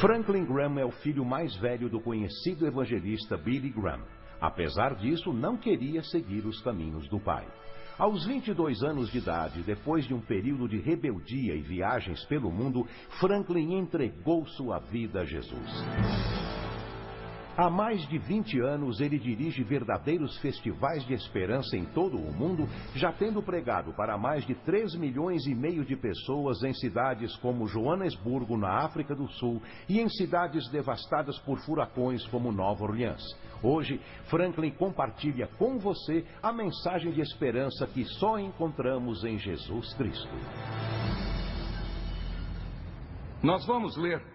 Franklin Graham é o filho mais velho do conhecido evangelista Billy Graham. Apesar disso, não queria seguir os caminhos do pai. Aos 22 anos de idade, depois de um período de rebeldia e viagens pelo mundo, Franklin entregou sua vida a Jesus. Há mais de 20 anos, ele dirige verdadeiros festivais de esperança em todo o mundo, já tendo pregado para mais de 3,5 milhões de pessoas em cidades como Joanesburgo, na África do Sul, e em cidades devastadas por furacões como Nova Orleans. Hoje, Franklin compartilha com você a mensagem de esperança que só encontramos em Jesus Cristo. Nós vamos ler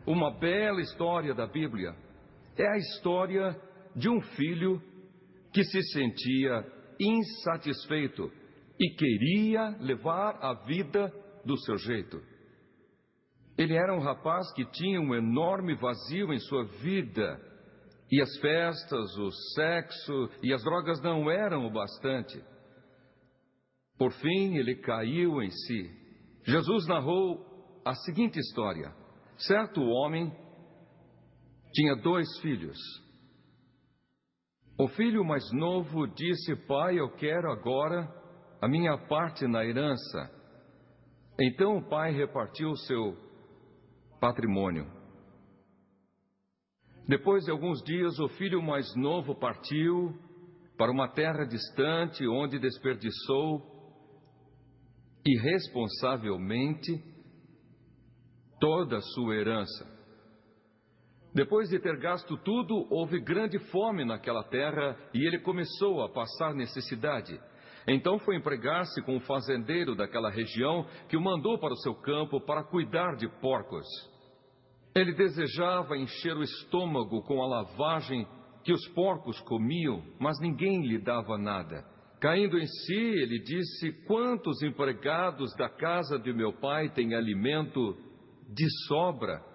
uma bela história da Bíblia. É a história de um filho que se sentia insatisfeito e queria levar a vida do seu jeito. Ele era um rapaz que tinha um enorme vazio em sua vida, e as festas, o sexo e as drogas não eram o bastante. Por fim, ele caiu em si. Jesus narrou a seguinte história. Certo homem tinha 2 filhos. O filho mais novo disse: pai, eu quero agora a minha parte na herança. Então o pai repartiu o seu patrimônio. Depois de alguns dias, o filho mais novo partiu para uma terra distante, onde desperdiçou irresponsavelmente toda a sua herança. Depois de ter gasto tudo, houve grande fome naquela terra e ele começou a passar necessidade. Então foi empregar-se com um fazendeiro daquela região que o mandou para o seu campo para cuidar de porcos. Ele desejava encher o estômago com a lavagem que os porcos comiam, mas ninguém lhe dava nada. Caindo em si, ele disse: quantos empregados da casa de meu pai têm alimento de sobra?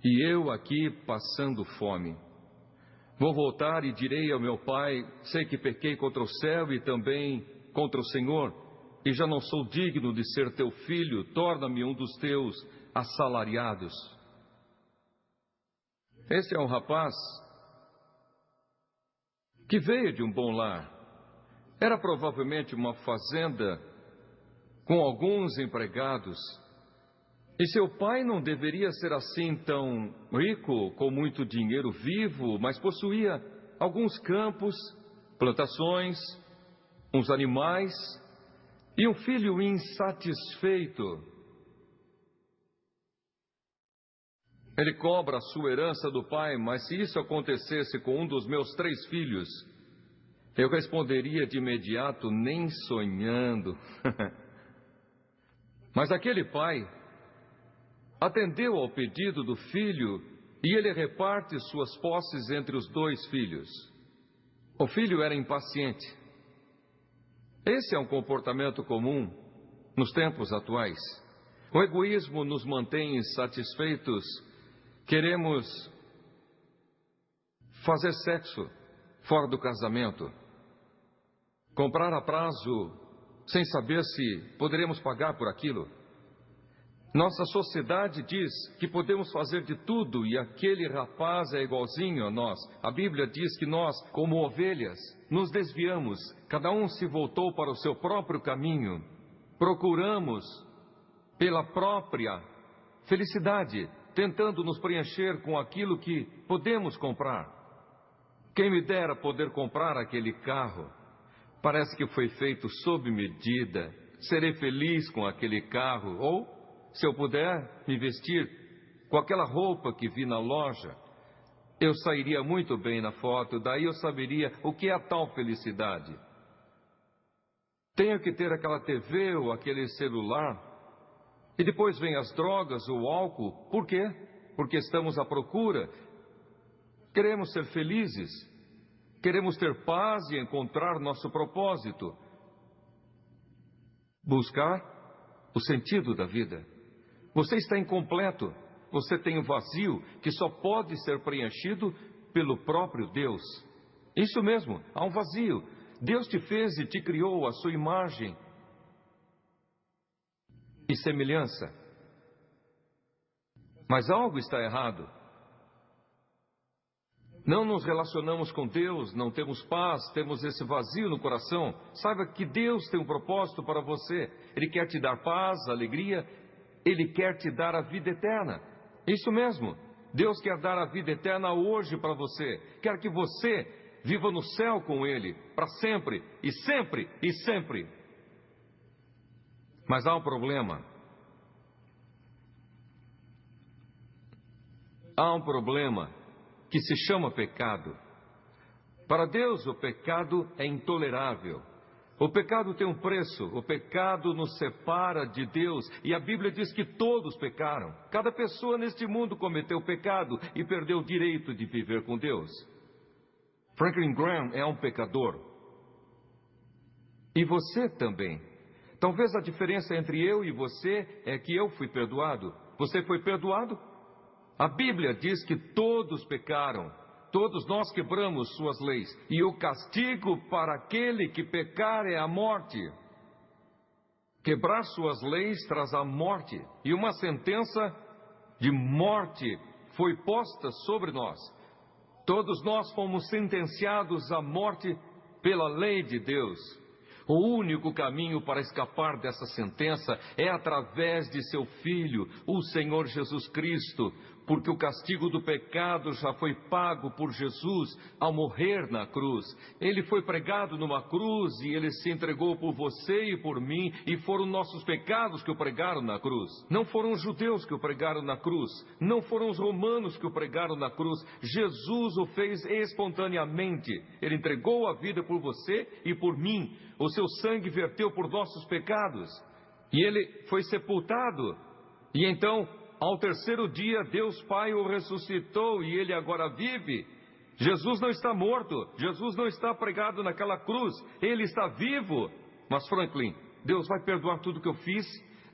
E eu aqui passando fome. Vou voltar e direi ao meu pai: sei que pequei contra o céu e também contra o Senhor, e já não sou digno de ser teu filho, torna-me um dos teus assalariados. Esse é um rapaz que veio de um bom lar. Era provavelmente uma fazenda com alguns empregados. E seu pai não deveria ser assim tão rico, com muito dinheiro vivo, mas possuía alguns campos, plantações, uns animais e um filho insatisfeito. Ele cobra a sua herança do pai, mas se isso acontecesse com um dos meus 3 filhos, eu responderia de imediato: nem sonhando. Mas aquele pai atendeu ao pedido do filho e ele reparte suas posses entre os 2 filhos. O filho era impaciente. Esse é um comportamento comum nos tempos atuais. O egoísmo nos mantém insatisfeitos. Queremos fazer sexo fora do casamento, comprar a prazo sem saber se poderemos pagar por aquilo. Nossa sociedade diz que podemos fazer de tudo e aquele rapaz é igualzinho a nós. A Bíblia diz que nós, como ovelhas, nos desviamos. Cada um se voltou para o seu próprio caminho. Procuramos pela própria felicidade, tentando nos preencher com aquilo que podemos comprar. Quem me dera poder comprar aquele carro. Parece que foi feito sob medida. Serei feliz com aquele carro. Ou, se eu puder me vestir com aquela roupa que vi na loja, eu sairia muito bem na foto, daí eu saberia o que é a tal felicidade. Tenho que ter aquela TV ou aquele celular, e depois vem as drogas ou o álcool. Por quê? Porque estamos à procura. Queremos ser felizes, queremos ter paz e encontrar nosso propósito. Buscar o sentido da vida. Você está incompleto, você tem um vazio que só pode ser preenchido pelo próprio Deus. Isso mesmo, há um vazio. Deus te fez e te criou à sua imagem e semelhança. Mas algo está errado. Não nos relacionamos com Deus, não temos paz, temos esse vazio no coração. Saiba que Deus tem um propósito para você. Ele quer te dar paz, alegria, Ele quer te dar a vida eterna. Isso mesmo, Deus quer dar a vida eterna hoje para você. Quer que você viva no céu com Ele, para sempre, e sempre, e sempre. Mas há um problema. Há um problema que se chama pecado. Para Deus, o pecado é intolerável. O pecado tem um preço. O pecado nos separa de Deus. E a Bíblia diz que todos pecaram. Cada pessoa neste mundo cometeu pecado e perdeu o direito de viver com Deus. Franklin Graham é um pecador. E você também. Talvez a diferença entre eu e você é que eu fui perdoado. Você foi perdoado? A Bíblia diz que todos pecaram, todos nós quebramos suas leis, e o castigo para aquele que pecar é a morte. Quebrar suas leis traz a morte, e uma sentença de morte foi posta sobre nós. Todos nós fomos sentenciados à morte pela lei de Deus. O único caminho para escapar dessa sentença é através de seu Filho, o Senhor Jesus Cristo, porque o castigo do pecado já foi pago por Jesus ao morrer na cruz. Ele foi pregado numa cruz e Ele se entregou por você e por mim, e foram nossos pecados que o pregaram na cruz. Não foram os judeus que o pregaram na cruz, não foram os romanos que o pregaram na cruz. Jesus o fez espontaneamente. Ele entregou a vida por você e por mim. O seu sangue verteu por nossos pecados. E Ele foi sepultado. E então, ao terceiro dia, Deus Pai o ressuscitou e Ele agora vive. Jesus não está morto. Jesus não está pregado naquela cruz. Ele está vivo. Mas, Franklin, Deus vai perdoar tudo que eu fiz?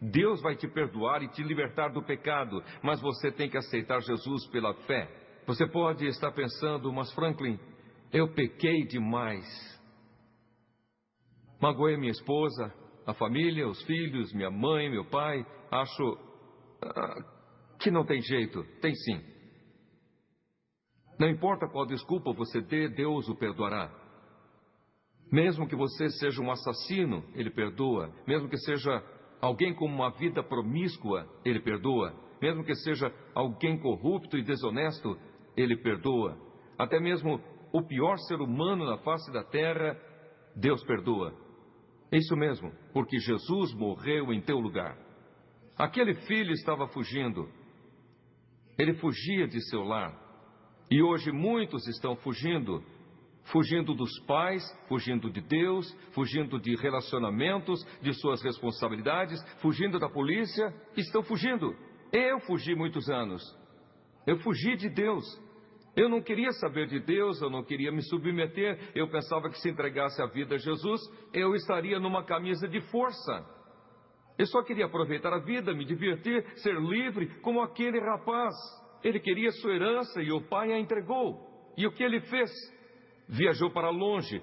Deus vai te perdoar e te libertar do pecado. Mas você tem que aceitar Jesus pela fé. Você pode estar pensando, mas, Franklin, eu pequei demais. Magoei minha esposa, a família, os filhos, minha mãe, meu pai. Acho que não tem jeito. Tem sim. Não importa qual desculpa você dê, Deus o perdoará. Mesmo que você seja um assassino, Ele perdoa. Mesmo que seja alguém com uma vida promíscua, Ele perdoa. Mesmo que seja alguém corrupto e desonesto, Ele perdoa. Até mesmo o pior ser humano na face da terra, Deus perdoa. Isso mesmo, porque Jesus morreu em teu lugar. Aquele filho estava fugindo. Ele fugia de seu lar. E hoje muitos estão fugindo. Fugindo dos pais, fugindo de Deus, fugindo de relacionamentos, de suas responsabilidades, fugindo da polícia. Estão fugindo. Eu fugi muitos anos. Eu fugi de Deus. Eu não queria saber de Deus, eu não queria me submeter. Eu pensava que se entregasse a vida a Jesus, eu estaria numa camisa de força. Eu só queria aproveitar a vida, me divertir, ser livre, como aquele rapaz. Ele queria sua herança e o pai a entregou. E o que ele fez? Viajou para longe,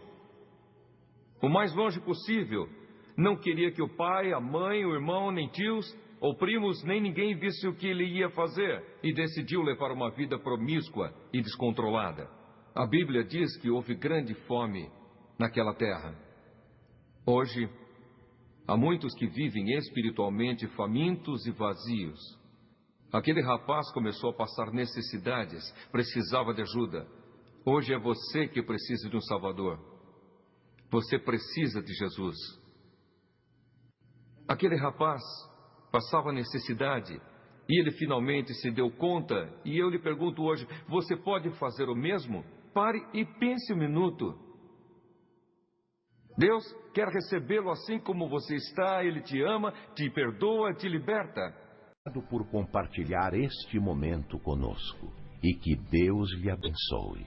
o mais longe possível. Não queria que o pai, a mãe, o irmão, nem tios ou primos, nem ninguém visse o que ele ia fazer. E decidiu levar uma vida promíscua e descontrolada. A Bíblia diz que houve grande fome naquela terra. Hoje, há muitos que vivem espiritualmente famintos e vazios. Aquele rapaz começou a passar necessidades, precisava de ajuda. Hoje é você que precisa de um Salvador. Você precisa de Jesus. Aquele rapaz passava necessidade e ele finalmente se deu conta. E eu lhe pergunto hoje, você pode fazer o mesmo? Pare e pense um minuto. Deus quer recebê-lo assim como você está. Ele te ama, te perdoa, te liberta. Por compartilhar este momento conosco. E que Deus lhe abençoe.